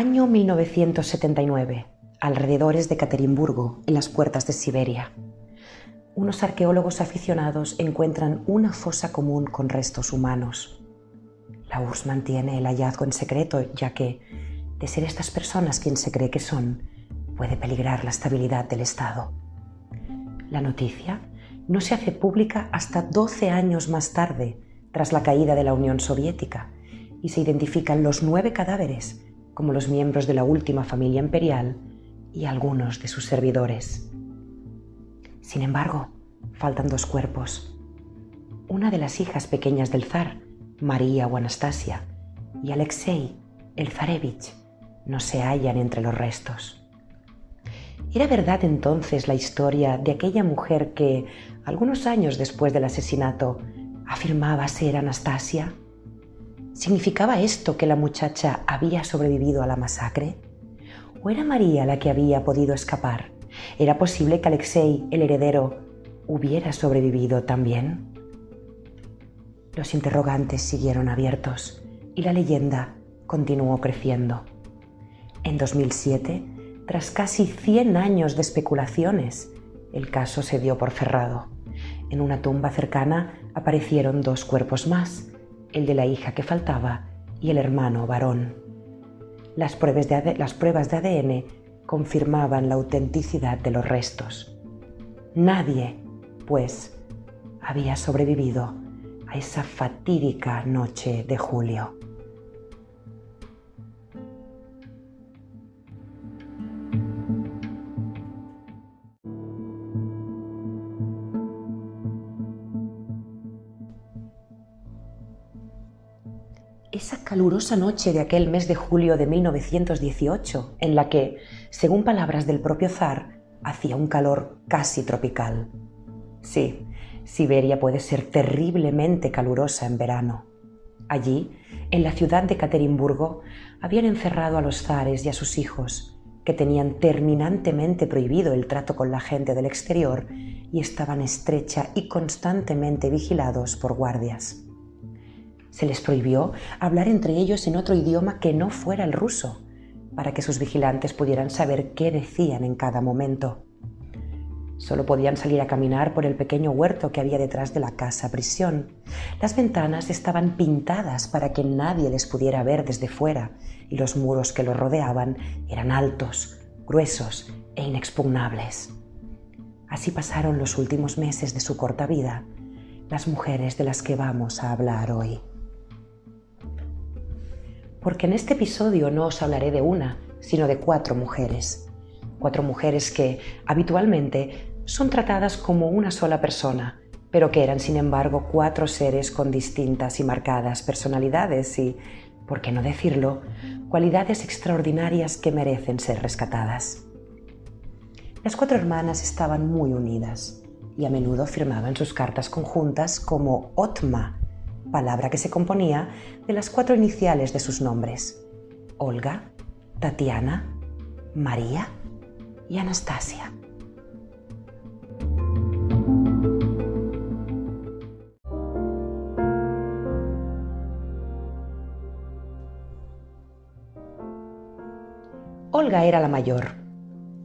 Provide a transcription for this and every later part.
Año 1979, alrededores de Ekaterimburgo, en las puertas de Siberia. Unos arqueólogos aficionados encuentran una fosa común con restos humanos. La URSS mantiene el hallazgo en secreto, ya que, de ser estas personas quien se cree que son, puede peligrar la estabilidad del Estado. La noticia no se hace pública hasta 12 años más tarde, tras la caída de la Unión Soviética, y se identifican los 9 cadáveres como los miembros de la última familia imperial y algunos de sus servidores. Sin embargo, faltan 2 cuerpos. Una de las hijas pequeñas del zar, María o Anastasia, y Alexei, el zarevich, no se hallan entre los restos. ¿Era verdad entonces la historia de aquella mujer que, algunos años después del asesinato, afirmaba ser Anastasia? ¿Significaba esto que la muchacha había sobrevivido a la masacre? ¿O era María la que había podido escapar? ¿Era posible que Alexei, el heredero, hubiera sobrevivido también? Los interrogantes siguieron abiertos y la leyenda continuó creciendo. En 2007, tras casi 100 años de especulaciones, el caso se dio por cerrado. En una tumba cercana aparecieron 2 cuerpos más, el de la hija que faltaba y el hermano varón. Las pruebas de ADN confirmaban la autenticidad de los restos. Nadie, pues, había sobrevivido a esa fatídica noche de julio. Esa calurosa noche de aquel mes de julio de 1918, en la que, según palabras del propio zar, hacía un calor casi tropical. Sí, Siberia puede ser terriblemente calurosa en verano. Allí, en la ciudad de Ekaterimburgo, habían encerrado a los zares y a sus hijos, que tenían terminantemente prohibido el trato con la gente del exterior y estaban estrecha y constantemente vigilados por guardias. Se les prohibió hablar entre ellos en otro idioma que no fuera el ruso, para que sus vigilantes pudieran saber qué decían en cada momento. Solo podían salir a caminar por el pequeño huerto que había detrás de la casa-prisión. Las ventanas estaban pintadas para que nadie les pudiera ver desde fuera, y los muros que los rodeaban eran altos, gruesos e inexpugnables. Así pasaron los últimos meses de su corta vida, las mujeres de las que vamos a hablar hoy. Porque en este episodio no os hablaré de una, sino de 4 mujeres. 4 mujeres que, habitualmente, son tratadas como una sola persona, pero que eran, sin embargo, 4 seres con distintas y marcadas personalidades y, por qué no decirlo, cualidades extraordinarias que merecen ser rescatadas. Las 4 hermanas estaban muy unidas y a menudo firmaban sus cartas conjuntas como Otma, palabra que se componía de las 4 iniciales de sus nombres: Olga, Tatiana, María y Anastasia. Olga era la mayor.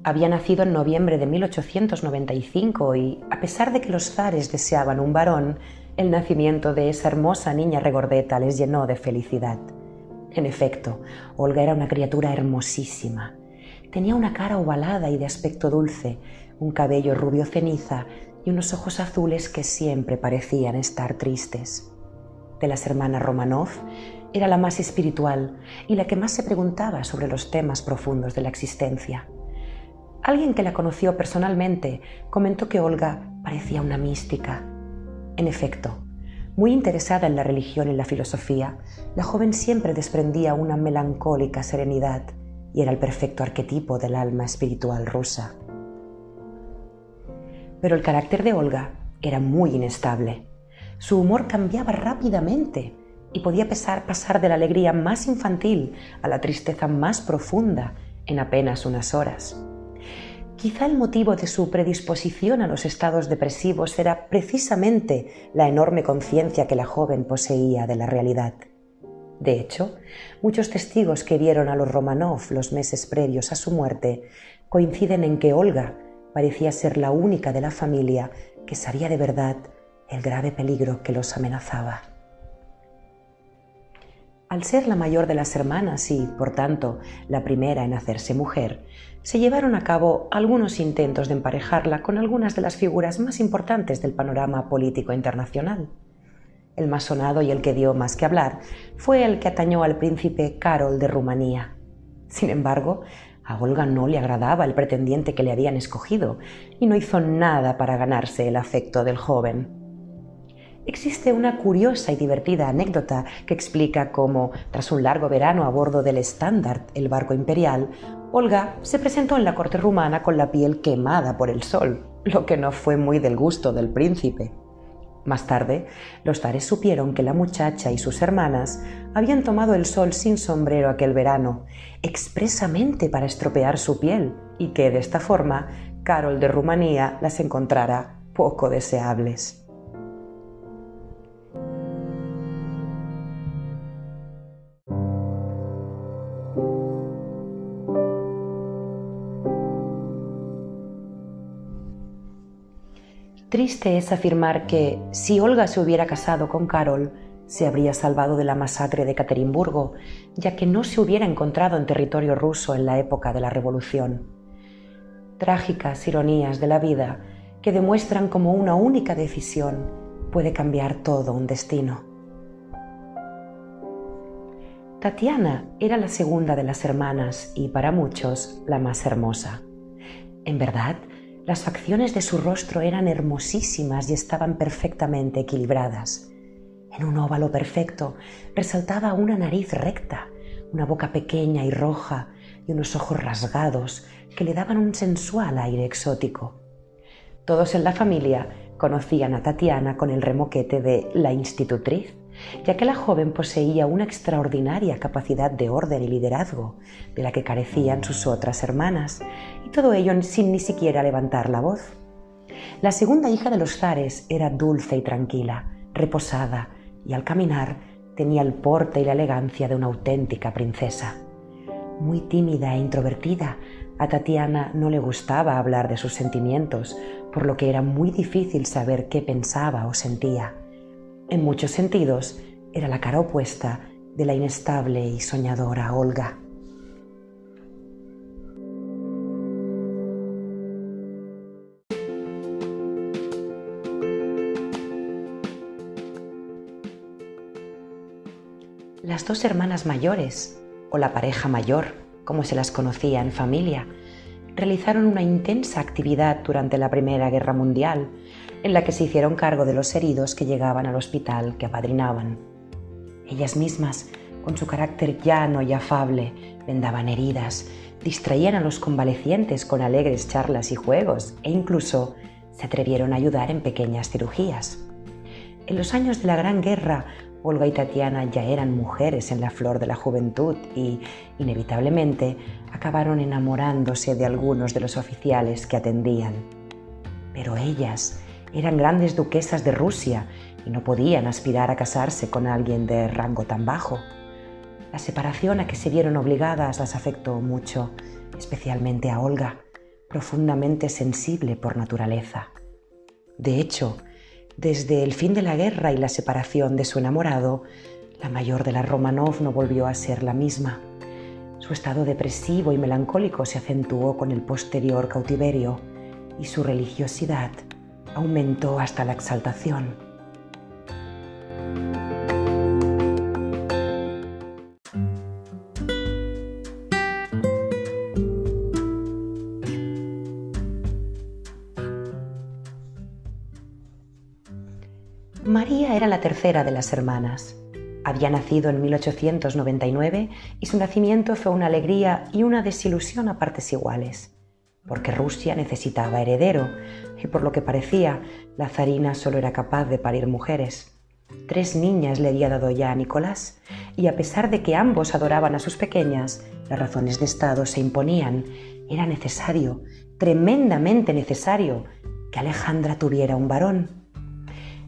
Había nacido en noviembre de 1895 y, a pesar de que los zares deseaban un varón, el nacimiento de esa hermosa niña regordeta les llenó de felicidad. En efecto, Olga era una criatura hermosísima. Tenía una cara ovalada y de aspecto dulce, un cabello rubio ceniza y unos ojos azules que siempre parecían estar tristes. De las hermanas Romanov, era la más espiritual y la que más se preguntaba sobre los temas profundos de la existencia. Alguien que la conoció personalmente comentó que Olga parecía una mística. En efecto, muy interesada en la religión y la filosofía, la joven siempre desprendía una melancólica serenidad y era el perfecto arquetipo del alma espiritual rusa. Pero el carácter de Olga era muy inestable. Su humor cambiaba rápidamente y podía pasar de la alegría más infantil a la tristeza más profunda en apenas unas horas. Quizá el motivo de su predisposición a los estados depresivos era precisamente la enorme conciencia que la joven poseía de la realidad. De hecho, muchos testigos que vieron a los Románov los meses previos a su muerte coinciden en que Olga parecía ser la única de la familia que sabía de verdad el grave peligro que los amenazaba. Al ser la mayor de las hermanas y, por tanto, la primera en hacerse mujer, se llevaron a cabo algunos intentos de emparejarla con algunas de las figuras más importantes del panorama político internacional. El más sonado y el que dio más que hablar fue el que atañó al príncipe Carol de Rumanía. Sin embargo, a Olga no le agradaba el pretendiente que le habían escogido y no hizo nada para ganarse el afecto del joven. Existe una curiosa y divertida anécdota que explica cómo, tras un largo verano a bordo del Standard, el barco imperial, Olga se presentó en la corte rumana con la piel quemada por el sol, lo que no fue muy del gusto del príncipe. Más tarde, los zares supieron que la muchacha y sus hermanas habían tomado el sol sin sombrero aquel verano, expresamente para estropear su piel, y que de esta forma Carol de Rumanía las encontrara poco deseables. Triste es afirmar que, si Olga se hubiera casado con Carol, se habría salvado de la masacre de Caterimburgo, ya que no se hubiera encontrado en territorio ruso en la época de la Revolución. Trágicas ironías de la vida que demuestran cómo una única decisión puede cambiar todo un destino. Tatiana era la segunda de las hermanas y, para muchos, la más hermosa. En verdad, las facciones de su rostro eran hermosísimas y estaban perfectamente equilibradas. En un óvalo perfecto resaltaba una nariz recta, una boca pequeña y roja y unos ojos rasgados que le daban un sensual aire exótico. Todos en la familia conocían a Tatiana con el remoquete de la institutriz, ya que la joven poseía una extraordinaria capacidad de orden y liderazgo, de la que carecían sus otras hermanas, y todo ello sin ni siquiera levantar la voz. La segunda hija de los zares era dulce y tranquila, reposada, y al caminar tenía el porte y la elegancia de una auténtica princesa. Muy tímida e introvertida, a Tatiana no le gustaba hablar de sus sentimientos, por lo que era muy difícil saber qué pensaba o sentía. En muchos sentidos, era la cara opuesta de la inestable y soñadora Olga. Las dos hermanas mayores, o la pareja mayor, como se las conocía en familia, realizaron una intensa actividad durante la Primera Guerra Mundial, en la que se hicieron cargo de los heridos que llegaban al hospital que apadrinaban. Ellas mismas, con su carácter llano y afable, vendaban heridas, distraían a los convalecientes con alegres charlas y juegos e incluso se atrevieron a ayudar en pequeñas cirugías. En los años de la Gran Guerra, Olga y Tatiana ya eran mujeres en la flor de la juventud y, inevitablemente, acabaron enamorándose de algunos de los oficiales que atendían. Pero ellas eran grandes duquesas de Rusia y no podían aspirar a casarse con alguien de rango tan bajo. La separación a que se vieron obligadas las afectó mucho, especialmente a Olga, profundamente sensible por naturaleza. De hecho, desde el fin de la guerra y la separación de su enamorado, la mayor de las Románov no volvió a ser la misma. Su estado depresivo y melancólico se acentuó con el posterior cautiverio y su religiosidad aumentó hasta la exaltación. María era la tercera de las hermanas. Había nacido en 1899 y su nacimiento fue una alegría y una desilusión a partes iguales, porque Rusia necesitaba heredero y por lo que parecía, la zarina solo era capaz de parir mujeres. 3 niñas le había dado ya a Nicolás y a pesar de que ambos adoraban a sus pequeñas, las razones de Estado se imponían. Era necesario, tremendamente necesario, que Alejandra tuviera un varón.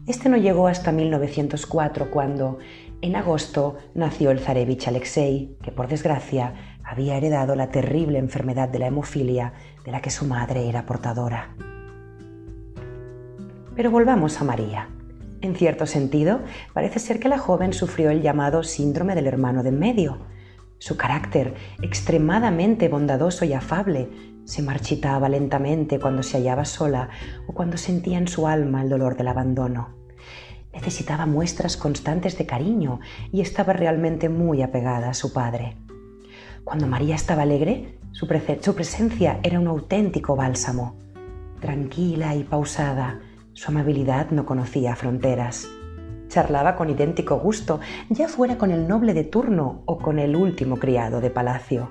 Este no llegó hasta 1904 cuando, En agosto nació el zarevich Alexei, que por desgracia había heredado la terrible enfermedad de la hemofilia de la que su madre era portadora. Pero volvamos a María. En cierto sentido, parece ser que la joven sufrió el llamado síndrome del hermano de en medio. Su carácter, extremadamente bondadoso y afable, se marchitaba lentamente cuando se hallaba sola o cuando sentía en su alma el dolor del abandono. Necesitaba muestras constantes de cariño y estaba realmente muy apegada a su padre. Cuando María estaba alegre, su presencia era un auténtico bálsamo. Tranquila y pausada, su amabilidad no conocía fronteras. Charlaba con idéntico gusto, ya fuera con el noble de turno o con el último criado de palacio,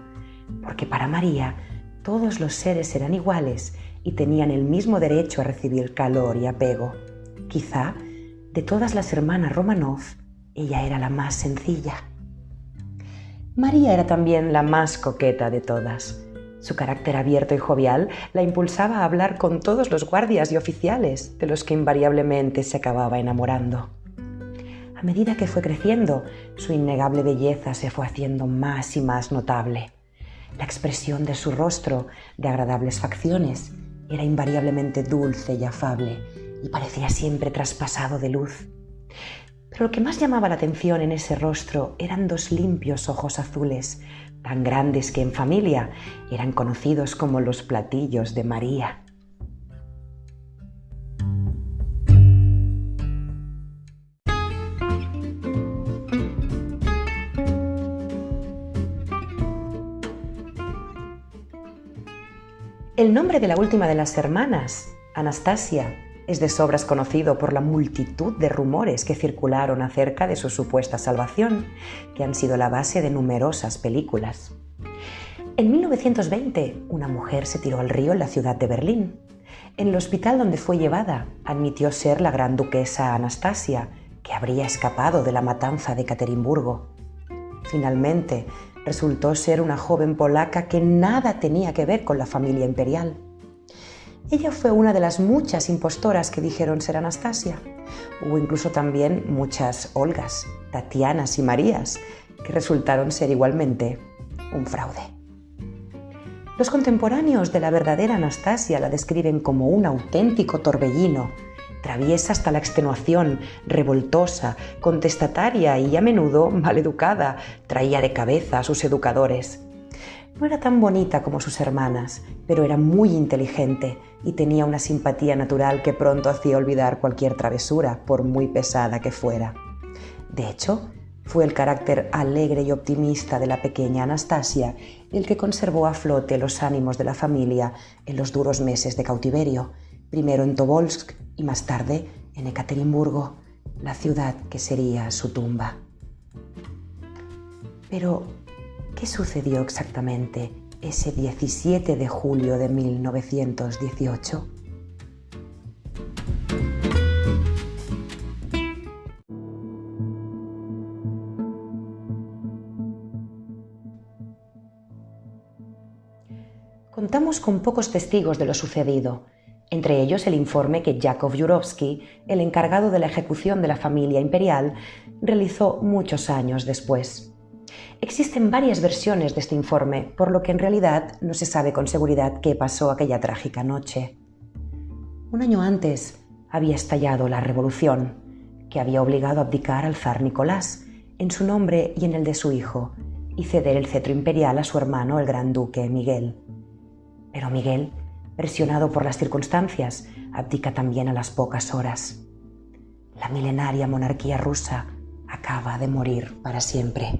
porque para María todos los seres eran iguales y tenían el mismo derecho a recibir calor y apego. Quizá, de todas las hermanas Románov, ella era la más sencilla. María era también la más coqueta de todas. Su carácter abierto y jovial la impulsaba a hablar con todos los guardias y oficiales, de los que invariablemente se acababa enamorando. A medida que fue creciendo, su innegable belleza se fue haciendo más y más notable. La expresión de su rostro, de agradables facciones, era invariablemente dulce y afable, y parecía siempre traspasado de luz. Pero lo que más llamaba la atención en ese rostro eran dos limpios ojos azules, tan grandes que en familia eran conocidos como los platillos de María. El nombre de la última de las hermanas, Anastasia, es de sobras conocido por la multitud de rumores que circularon acerca de su supuesta salvación, que han sido la base de numerosas películas. En 1920, una mujer se tiró al río en la ciudad de Berlín. En el hospital donde fue llevada, admitió ser la gran duquesa Anastasia, que habría escapado de la matanza de Ekaterimburgo. Finalmente, resultó ser una joven polaca que nada tenía que ver con la familia imperial. Ella fue una de las muchas impostoras que dijeron ser Anastasia. Hubo incluso también muchas Olgas, Tatianas y Marías, que resultaron ser igualmente un fraude. Los contemporáneos de la verdadera Anastasia la describen como un auténtico torbellino, traviesa hasta la extenuación, revoltosa, contestataria y a menudo maleducada, traía de cabeza a sus educadores. No era tan bonita como sus hermanas, pero era muy inteligente y tenía una simpatía natural que pronto hacía olvidar cualquier travesura, por muy pesada que fuera. De hecho, fue el carácter alegre y optimista de la pequeña Anastasia el que conservó a flote los ánimos de la familia en los duros meses de cautiverio, primero en Tobolsk y más tarde en Ekaterimburgo, la ciudad que sería su tumba. Pero, ¿qué sucedió exactamente ese 17 de julio de 1918? Contamos con pocos testigos de lo sucedido, entre ellos el informe que Yakov Yurovsky, el encargado de la ejecución de la familia imperial, realizó muchos años después. Existen varias versiones de este informe, por lo que en realidad no se sabe con seguridad qué pasó aquella trágica noche. Un año antes había estallado la revolución, que había obligado a abdicar al zar Nicolás, en su nombre y en el de su hijo, y ceder el cetro imperial a su hermano, el gran duque Miguel. Pero Miguel, presionado por las circunstancias, abdica también a las pocas horas. La milenaria monarquía rusa acaba de morir para siempre.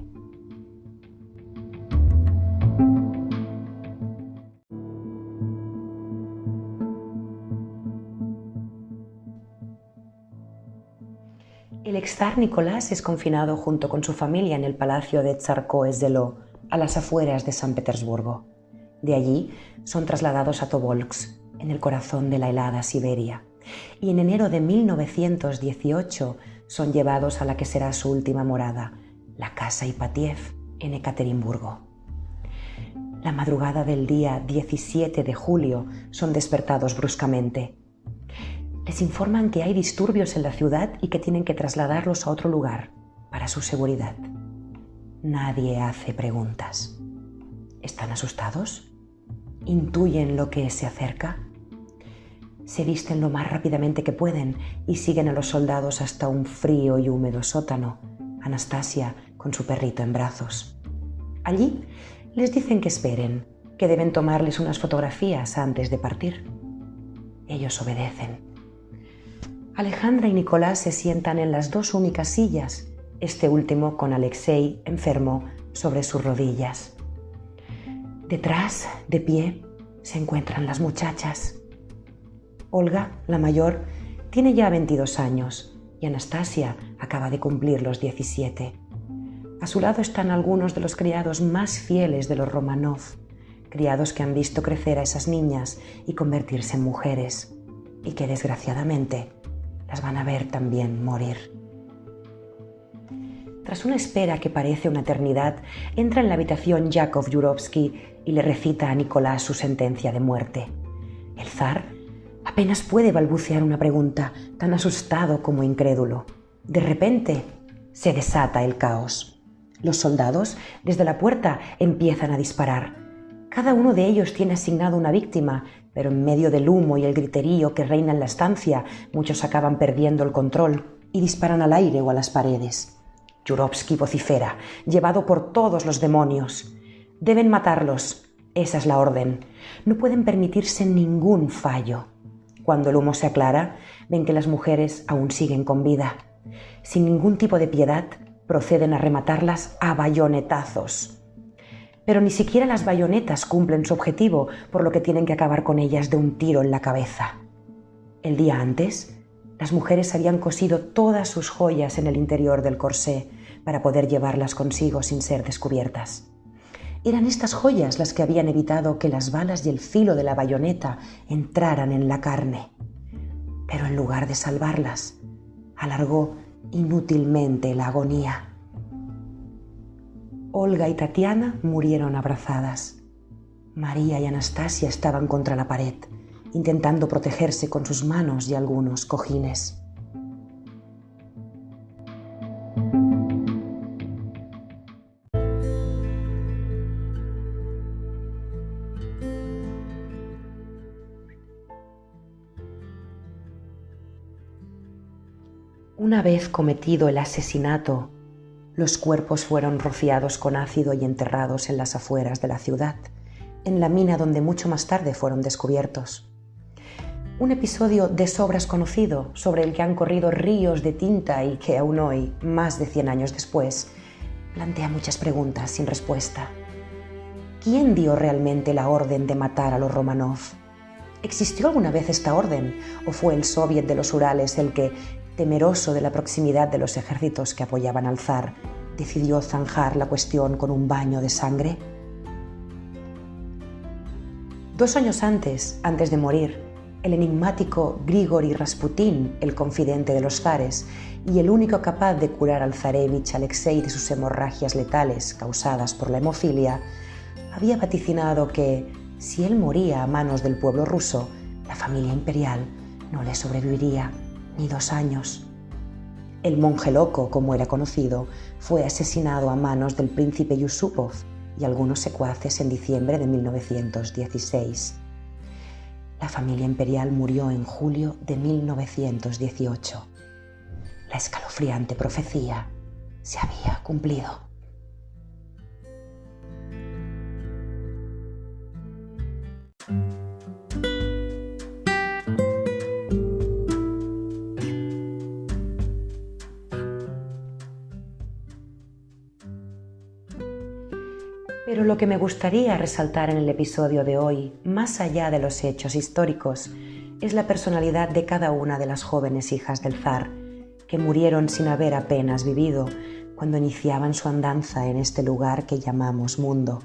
El exzar Nicolás es confinado junto con su familia en el palacio de Tsarskoye Selo, a las afueras de San Petersburgo. De allí son trasladados a Tobolsk, en el corazón de la helada Siberia, y en enero de 1918 son llevados a la que será su última morada, la Casa Ipatiev, en Ekaterimburgo. La madrugada del día 17 de julio son despertados bruscamente. Les informan que hay disturbios en la ciudad y que tienen que trasladarlos a otro lugar. para su seguridad. Nadie hace preguntas. ¿Están asustados? ¿Intuyen lo que se acerca? Se visten lo más rápidamente que pueden y siguen a los soldados hasta un frío y húmedo sótano, Anastasia con su perrito en brazos. Allí les dicen que esperen, que deben tomarles unas fotografías antes de partir. Ellos obedecen. Alejandra y Nicolás se sientan en las dos únicas sillas, este último con Alexei enfermo sobre sus rodillas. Detrás, de pie, se encuentran las muchachas. Olga, la mayor, tiene ya 22 años y Anastasia acaba de cumplir los 17. A su lado están algunos de los criados más fieles de los Romanov, criados que han visto crecer a esas niñas y convertirse en mujeres, y que desgraciadamente las van a ver también morir. Tras una espera que parece una eternidad, entra en la habitación Yakov Yurovsky y le recita a Nicolás su sentencia de muerte. El zar apenas puede balbucear una pregunta, tan asustado como incrédulo. De repente se desata el caos. Los soldados, desde la puerta, empiezan a disparar. Cada uno de ellos tiene asignado una víctima, pero en medio del humo y el griterío que reina en la estancia, muchos acaban perdiendo el control y disparan al aire o a las paredes. Yurovsky vocifera, llevado por todos los demonios. Deben matarlos, esa es la orden. No pueden permitirse ningún fallo. Cuando el humo se aclara, ven que las mujeres aún siguen con vida. Sin ningún tipo de piedad, proceden a rematarlas a bayonetazos. Pero ni siquiera las bayonetas cumplen su objetivo, por lo que tienen que acabar con ellas de un tiro en la cabeza. El día antes, las mujeres habían cosido todas sus joyas en el interior del corsé para poder llevarlas consigo sin ser descubiertas. Eran estas joyas las que habían evitado que las balas y el filo de la bayoneta entraran en la carne. Pero en lugar de salvarlas, alargó inútilmente la agonía. Olga y Tatiana murieron abrazadas. María y Anastasia estaban contra la pared, intentando protegerse con sus manos y algunos cojines. Una vez cometido el asesinato, los cuerpos fueron rociados con ácido y enterrados en las afueras de la ciudad, en la mina donde mucho más tarde fueron descubiertos. Un episodio de sobras conocido, sobre el que han corrido ríos de tinta y que aún hoy, más de 100 años después, plantea muchas preguntas sin respuesta. ¿Quién dio realmente la orden de matar a los Romanov? ¿Existió alguna vez esta orden o fue el Soviet de los Urales el que, temeroso de la proximidad de los ejércitos que apoyaban al zar, decidió zanjar la cuestión con un baño de sangre? 2 años antes de morir, el enigmático Grigori Rasputín, el confidente de los zares y el único capaz de curar al zarevich Alexei de sus hemorragias letales causadas por la hemofilia, había vaticinado que, si él moría a manos del pueblo ruso, la familia imperial no le sobreviviría ni 2 años. El monje loco, como era conocido, fue asesinado a manos del príncipe Yusupov y algunos secuaces en diciembre de 1916. La familia imperial murió en julio de 1918. La escalofriante profecía se había cumplido. Pero lo que me gustaría resaltar en el episodio de hoy, más allá de los hechos históricos, es la personalidad de cada una de las jóvenes hijas del zar, que murieron sin haber apenas vivido cuando iniciaban su andanza en este lugar que llamamos mundo.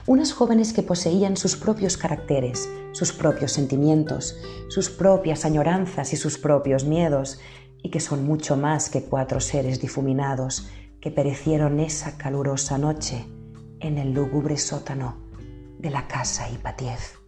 Unas jóvenes que poseían sus propios caracteres, sus propios sentimientos, sus propias añoranzas y sus propios miedos, y que son mucho más que 4 seres difuminados que perecieron esa calurosa noche en el lúgubre sótano de la casa Ipatiev.